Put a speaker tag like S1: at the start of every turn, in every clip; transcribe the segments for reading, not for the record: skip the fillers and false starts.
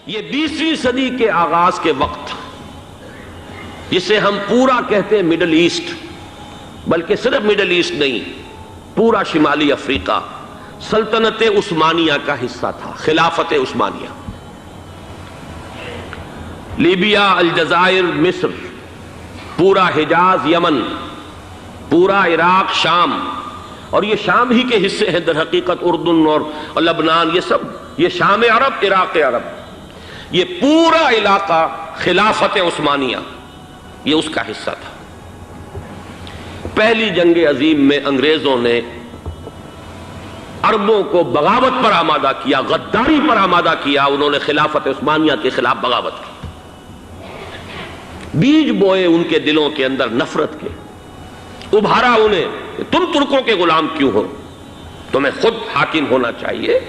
S1: یہ 20ویں صدی کے آغاز کے وقت جسے ہم پورا کہتے ہیں مڈل ایسٹ، بلکہ صرف مڈل ایسٹ نہیں، پورا شمالی افریقہ سلطنت عثمانیہ کا حصہ تھا، خلافت عثمانیہ۔ لیبیا، الجزائر، مصر، پورا حجاز، یمن، پورا عراق، شام، اور یہ شام ہی کے حصے ہیں در حقیقت، اردن اور لبنان، یہ شام عرب، عراق عرب، یہ پورا علاقہ خلافت عثمانیہ یہ اس کا حصہ تھا۔ پہلی جنگ عظیم میں انگریزوں نے عربوں کو بغاوت پر آمادہ کیا، غداری پر آمادہ کیا، انہوں نے خلافت عثمانیہ کے خلاف بغاوت کی، بیج بوئے ان کے دلوں کے اندر نفرت کے، ابھارا انہیں کہ تم ترکوں کے غلام کیوں ہو، تمہیں خود حاکم ہونا چاہیے،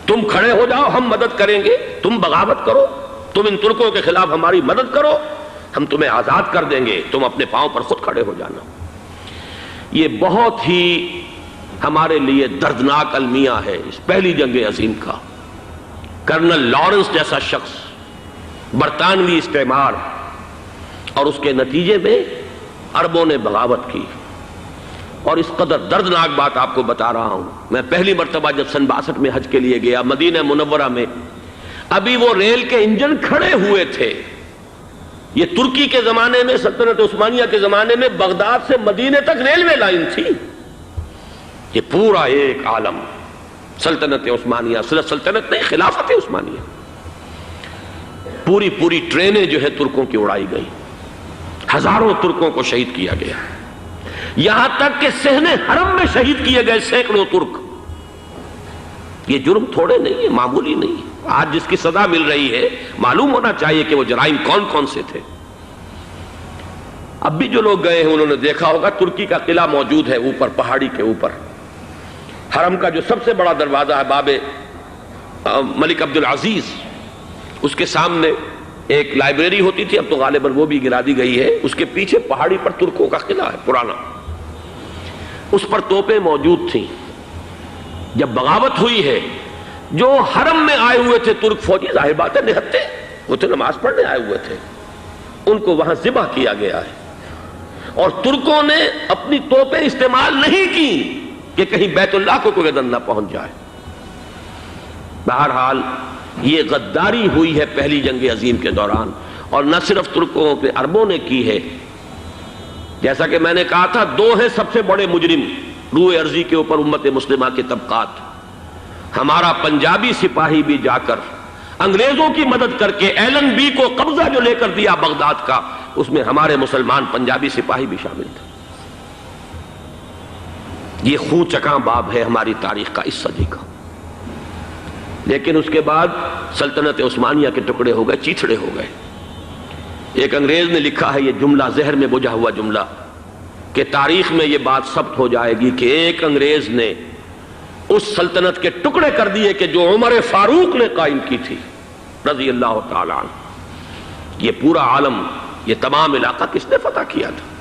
S1: تم کھڑے ہو جاؤ، ہم مدد کریں گے، تم بغاوت کرو، تم ان ترکوں کے خلاف ہماری مدد کرو، ہم تمہیں آزاد کر دیں گے، تم اپنے پاؤں پر خود کھڑے ہو جانا۔ یہ بہت ہی ہمارے لیے دردناک المیہ ہے اس پہلی جنگ عظیم کا۔ کرنل لارنس جیسا شخص، برطانوی استعمار، اور اس کے نتیجے میں عربوں نے بغاوت کی۔ اور اس قدر دردناک بات آپ کو بتا رہا ہوں، میں پہلی مرتبہ جب سن 62 میں حج کے لیے گیا مدینہ منورہ میں، ابھی وہ ریل کے انجن کھڑے ہوئے تھے۔ یہ ترکی کے زمانے میں، سلطنت عثمانیہ کے زمانے میں بغداد سے مدینے تک ریلوے لائن تھی۔ یہ پورا ایک عالم سلطنت عثمانیہ، صرف سلطنت نہیں، خلافت عثمانیہ، پوری ٹرینیں جو ہے ترکوں کی اڑائی گئی، ہزاروں ترکوں کو شہید کیا گیا، یہاں تک کہ صحن حرم میں شہید کیے گئے سینکڑوں ترک۔ یہ جرم تھوڑے نہیں ہے، معمولی نہیں ہے۔ آج جس کی سزا مل رہی ہے، معلوم ہونا چاہیے کہ وہ جرائم کون کون سے تھے۔ اب بھی جو لوگ گئے ہیں انہوں نے دیکھا ہوگا، ترکی کا قلعہ موجود ہے اوپر پہاڑی کے اوپر، حرم کا جو سب سے بڑا دروازہ ہے باب ملک عبدالعزیز، اس کے سامنے ایک لائبریری ہوتی تھی، اب تو غالباً وہ بھی گرا دی گئی ہے، اس کے پیچھے پہاڑی پر ترکوں کا قلعہ ہے پرانا، اس پر توپیں موجود تھیں۔ جب بغاوت ہوئی ہے، جو حرم میں آئے ہوئے تھے ترک فوجی، ظاہر بات ہے نہتے، وہ تو نماز پڑھنے آئے ہوئے تھے، ان کو وہاں ذبح کیا گیا ہے، اور ترکوں نے اپنی توپیں استعمال نہیں کی کہ کہیں بیت اللہ کو کوئی گدن نہ پہنچ جائے۔ بہرحال یہ غداری ہوئی ہے پہلی جنگ عظیم کے دوران، اور نہ صرف ترکوں پہ عربوں نے کی ہے۔ جیسا کہ میں نے کہا تھا، دو ہیں سب سے بڑے مجرم روئے ارضی کے اوپر امت مسلمہ کے طبقات۔ ہمارا پنجابی سپاہی بھی جا کر انگریزوں کی مدد کر کے ایلن بی کو قبضہ جو لے کر دیا بغداد کا، اس میں ہمارے مسلمان پنجابی سپاہی بھی شامل تھے۔ یہ خون چکاں باب ہے ہماری تاریخ کا اس صدی کا۔ لیکن اس کے بعد سلطنت عثمانیہ کے ٹکڑے ہو گئے، چیتھڑے ہو گئے۔ ایک انگریز نے لکھا ہے یہ جملہ، زہر میں بجھا ہوا جملہ، کہ تاریخ میں یہ بات ثبت ہو جائے گی کہ ایک انگریز نے اس سلطنت کے ٹکڑے کر دیے کہ جو عمر فاروق نے قائم کی تھی رضی اللہ تعالیٰ عنہ۔ یہ پورا عالم، یہ تمام علاقہ کس نے فتح کیا تھا؟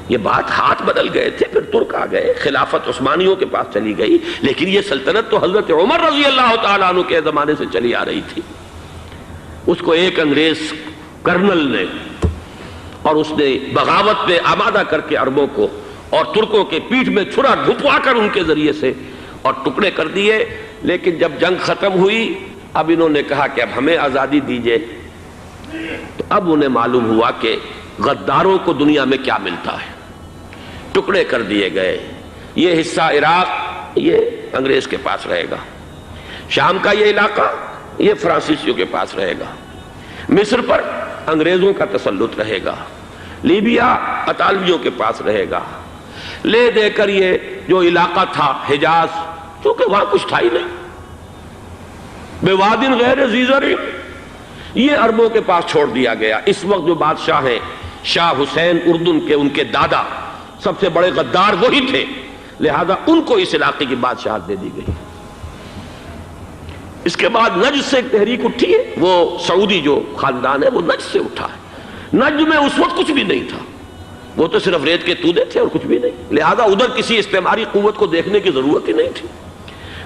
S1: یہ بات ہاتھ بدل گئے تھے، پھر ترک آ گئے، خلافت عثمانیوں کے پاس چلی گئی، لیکن یہ سلطنت تو حضرت عمر رضی اللہ تعالیٰ عنہ کے زمانے سے چلی آ رہی تھی۔ اس کو ایک انگریز کرنل نے، اور اس نے بغاوت پہ آمادہ کر کے عربوں کو اور ترکوں کے پیٹھ میں چھرا ڈھپوا کر ان کے ذریعے سے اور ٹکڑے کر دیے۔ لیکن جب جنگ ختم ہوئی، اب انہوں نے کہا کہ اب ہمیں آزادی دیجئے، تو اب انہیں معلوم ہوا کہ غداروں کو دنیا میں کیا ملتا ہے۔ ٹکڑے کر دیے گئے۔ یہ حصہ عراق یہ انگریز کے پاس رہے گا، شام کا یہ علاقہ یہ فرانسیسیوں کے پاس رہے گا، مصر پر انگریزوں کا تسلط رہے گا، لیبیا اطالویوں کے پاس رہے گا۔ لے دے کر یہ جو علاقہ تھا حجاز، چونکہ وہاں کچھ تھا ہی نہیں، بوادن غیر ذی زرع، یہ عربوں کے پاس چھوڑ دیا گیا۔ اس وقت جو بادشاہ ہیں شاہ حسین اردن کے، ان کے دادا سب سے بڑے غدار وہی تھے، لہذا ان کو اس علاقے کی بادشاہت دے دی گئی۔ اس کے بعد نجد سے ایک تحریک اٹھی ہے، وہ سعودی جو خاندان ہے وہ نجد سے اٹھا ہے۔ نجد میں اس وقت کچھ بھی نہیں تھا، وہ تو صرف ریت کے تودے تھے اور کچھ بھی نہیں، لہذا ادھر کسی استعماری قوت کو دیکھنے کی ضرورت ہی نہیں تھی۔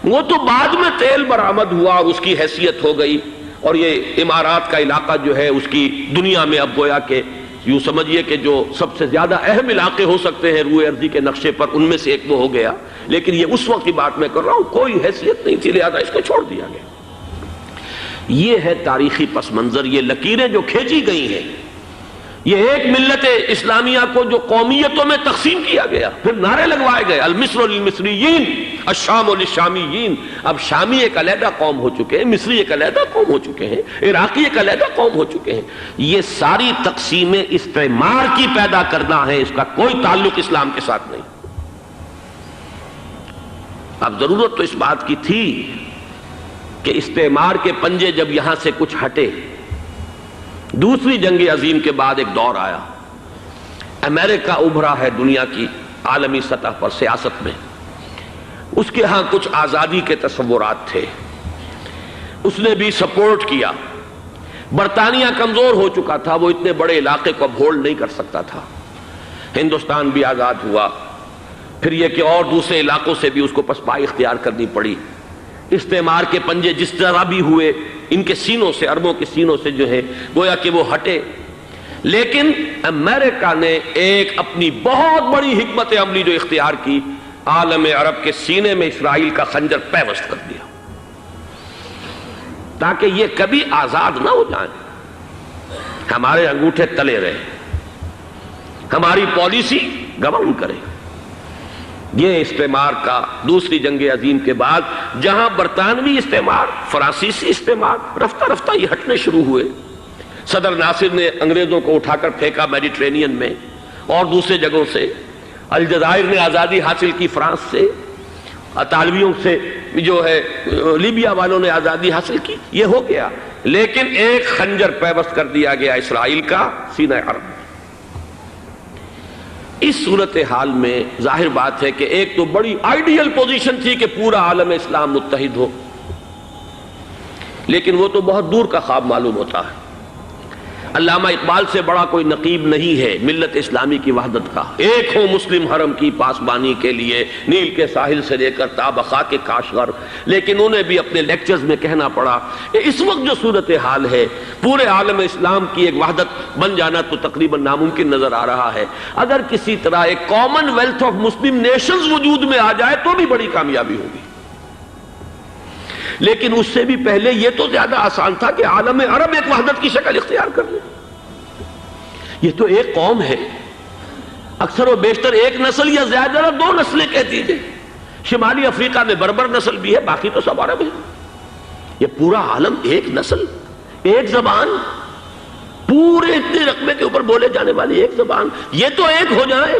S1: وہ تو بعد میں تیل برآمد ہوا اور اس کی حیثیت ہو گئی، اور یہ امارات کا علاقہ جو ہے اس کی دنیا میں اب گویا کہ یوں سمجھیے کہ جو سب سے زیادہ اہم علاقے ہو سکتے ہیں روئے ارضی کے نقشے پر، ان میں سے ایک وہ ہو گیا، لیکن یہ اس وقت کی بات میں کر رہا ہوں، کوئی حیثیت نہیں تھی، لہذا اس کو چھوڑ دیا گیا۔ یہ ہے تاریخی پس منظر، یہ لکیریں جو کھینچی گئی ہیں، یہ ایک ملت اسلامیہ کو جو قومیتوں میں تقسیم کیا گیا، پھر نعرے لگوائے گئے المصر للمصریین الشام للشامیین۔ اب شامی ایک علیحدہ قوم ہو چکے ہیں، مصری ایک علیحدہ قوم ہو چکے ہیں، عراقی ایک علیحدہ قوم ہو چکے ہیں۔ یہ ساری تقسیمیں استعمار کی پیدا کرنا ہے، اس کا کوئی تعلق اسلام کے ساتھ نہیں۔ اب ضرورت تو اس بات کی تھی کہ استعمار کے پنجے جب یہاں سے کچھ ہٹے، دوسری جنگ عظیم کے بعد ایک دور آیا، امریکہ ابھرا ہے دنیا کی عالمی سطح پر سیاست میں، اس کے ہاں کچھ آزادی کے تصورات تھے، اس نے بھی سپورٹ کیا۔ برطانیہ کمزور ہو چکا تھا، وہ اتنے بڑے علاقے کو اب ہولڈ نہیں کر سکتا تھا۔ ہندوستان بھی آزاد ہوا، پھر یہ کہ اور دوسرے علاقوں سے بھی اس کو پسپائی اختیار کرنی پڑی۔ استعمار کے پنجے جس طرح بھی ہوئے، ان کے سینوں سے، عربوں کے سینوں سے جو ہے گویا کہ وہ ہٹے، لیکن امریکہ نے ایک اپنی بہت بڑی حکمت عملی جو اختیار کی، عالم عرب کے سینے میں اسرائیل کا خنجر پیوست کر دیا، تاکہ یہ کبھی آزاد نہ ہو جائیں، ہمارے انگوٹھے تلے رہے، ہماری پالیسی گورن کرے۔ یہ استعمار کا دوسری جنگ عظیم کے بعد جہاں برطانوی استعمار، فرانسیسی استعمار رفتہ رفتہ یہ ہٹنے شروع ہوئے، صدر ناصر نے انگریزوں کو اٹھا کر پھینکا میڈیٹرینین میں اور دوسرے جگہوں سے، الجزائر نے آزادی حاصل کی فرانس سے، اطالویوں سے جو ہے لیبیا والوں نے آزادی حاصل کی، یہ ہو گیا، لیکن ایک خنجر پیوست کر دیا گیا اسرائیل کا سینہ عرب میں۔ اس صورتحال میں ظاہر بات ہے کہ ایک تو بڑی آئیڈیل پوزیشن تھی کہ پورا عالم اسلام متحد ہو، لیکن وہ تو بہت دور کا خواب معلوم ہوتا ہے۔ علامہ اقبال سے بڑا کوئی نقیب نہیں ہے ملت اسلامی کی وحدت کا، ایک ہو مسلم حرم کی پاسبانی کے لیے نیل کے ساحل سے لے کر تا بخاک کاشغر، لیکن انہیں بھی اپنے لیکچرز میں کہنا پڑا کہ اس وقت جو صورتحال ہے پورے عالم اسلام کی ایک وحدت بن جانا تو تقریباً ناممکن نظر آ رہا ہے۔ اگر کسی طرح ایک common wealth of Muslim nations وجود میں آ جائے تو بھی بڑی کامیابی ہوگی، لیکن اس سے بھی پہلے یہ تو زیادہ آسان تھا کہ عالم عرب ایک وحدت کی شکل اختیار کر لے۔ یہ تو ایک قوم ہے، اکثر و بیشتر ایک نسل یا زیادہ دو نسلیں کہہ دیجئے، شمالی افریقہ میں بربر نسل بھی ہے، باقی تو سب عرب ہے۔ یہ پورا عالم ایک نسل، ایک زبان، پورے اتنے رقبے کے اوپر بولے جانے والی ایک زبان، یہ تو ایک ہو جائے۔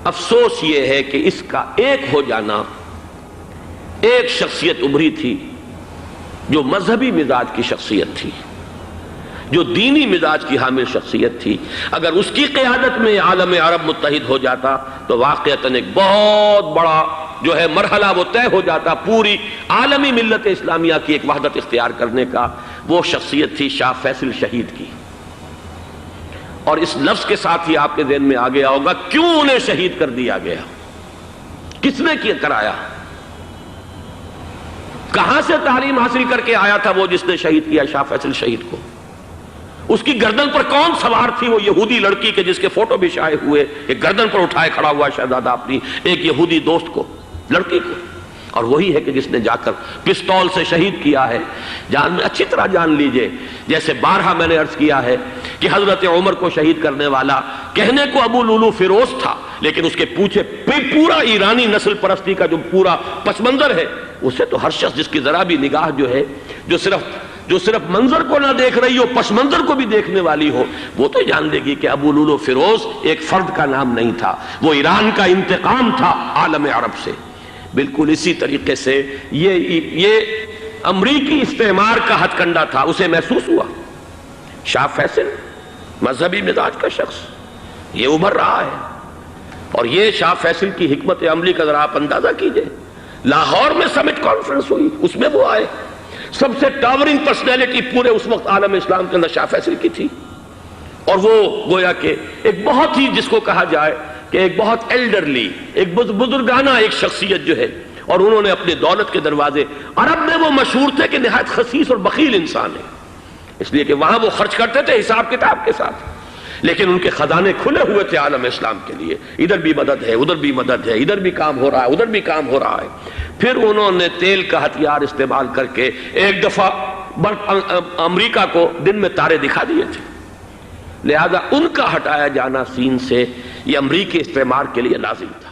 S1: افسوس یہ ہے کہ اس کا ایک ہو جانا، ایک شخصیت ابھری تھی جو مذہبی مزاج کی شخصیت تھی، جو دینی مزاج کی حامل شخصیت تھی، اگر اس کی قیادت میں عالم عرب متحد ہو جاتا تو واقعتاً ایک بہت بڑا جو ہے مرحلہ وہ طے ہو جاتا پوری عالمی ملت اسلامیہ کی ایک وحدت اختیار کرنے کا۔ وہ شخصیت تھی شاہ فیصل شہید کی، اور اس لفظ کے ساتھ ہی آپ کے ذہن میں آ گیا ہوگا کیوں انہیں شہید کر دیا گیا، کس نے کیا کرایا، کہاں سے تعلیم حاصل کر کے آیا تھا وہ جس نے شہید کیا شاہ فیصل شہید کو، اس کی گردن پر کون سوار تھی، وہ یہودی لڑکی کے جس کے فوٹو بھی شائع ہوئے، ایک گردن پر اٹھائے کھڑا ہوا شہزادہ اپنی ایک یہودی دوست کو، لڑکی کو، اور وہی ہے کہ جس نے جا کر پستول سے شہید کیا ہے۔ جان میں اچھی طرح جان لیجئے، جیسے بارہا میں نے عرض کیا ہے کہ حضرت عمر کو شہید کرنے والا کہنے کو ابو لولو فیروز تھا، لیکن اس کے پیچھے پورا ایرانی نسل پرستی کا جو پورا پس منظر ہے، اسے تو ہر شخص جس کی ذرا بھی نگاہ جو ہے جو صرف منظر کو نہ دیکھ رہی ہو، پس منظر کو بھی دیکھنے والی ہو، وہ تو جان لے گی کہ ابو لولو فیروز ایک فرد کا نام نہیں تھا، وہ ایران کا انتقام تھا عالم عرب سے۔ بالکل اسی طریقے سے یہ امریکی استعمار کا ہتھ کنڈا تھا، اسے محسوس ہوا۔ شاہ فیصل مذہبی مزاج کا شخص یہ ابھر رہا ہے، اور یہ شاہ فیصل کی حکمت عملی کا ذرا آپ اندازہ کیجئے۔ لاہور میں سمٹ کانفرنس ہوئی، اس میں وہ آئے، سب سے ٹاورنگ پرسنالٹی پورے اس وقت عالم اسلام کے اندر شاہ فیصل کی تھی، اور وہ گویا کہ ایک بہت ہی جس کو کہا جائے کہ ایک بہت ایلڈرلی، ایک بزرگانہ ایک شخصیت جو ہے، اور انہوں نے اپنے دولت کے دروازے، عرب میں وہ مشہور تھے کہ نہایت خسیس اور بخیل انسان ہے، اس لیے کہ وہاں وہ خرچ کرتے تھے حساب کتاب کے ساتھ، لیکن ان کے خزانے کھلے ہوئے تھے عالم اسلام کے لیے، ادھر بھی مدد ہے، ادھر بھی مدد ہے، ادھر بھی کام ہو رہا ہے، ادھر بھی کام ہو رہا ہے۔ پھر انہوں نے تیل کا ہتھیار استعمال کر کے ایک دفعہ امریکہ کو دن میں تارے دکھا دیے تھے، لہذا ان کا ہٹایا جانا سین سے یہ امریکی استعمار کے لیے لازم تھا۔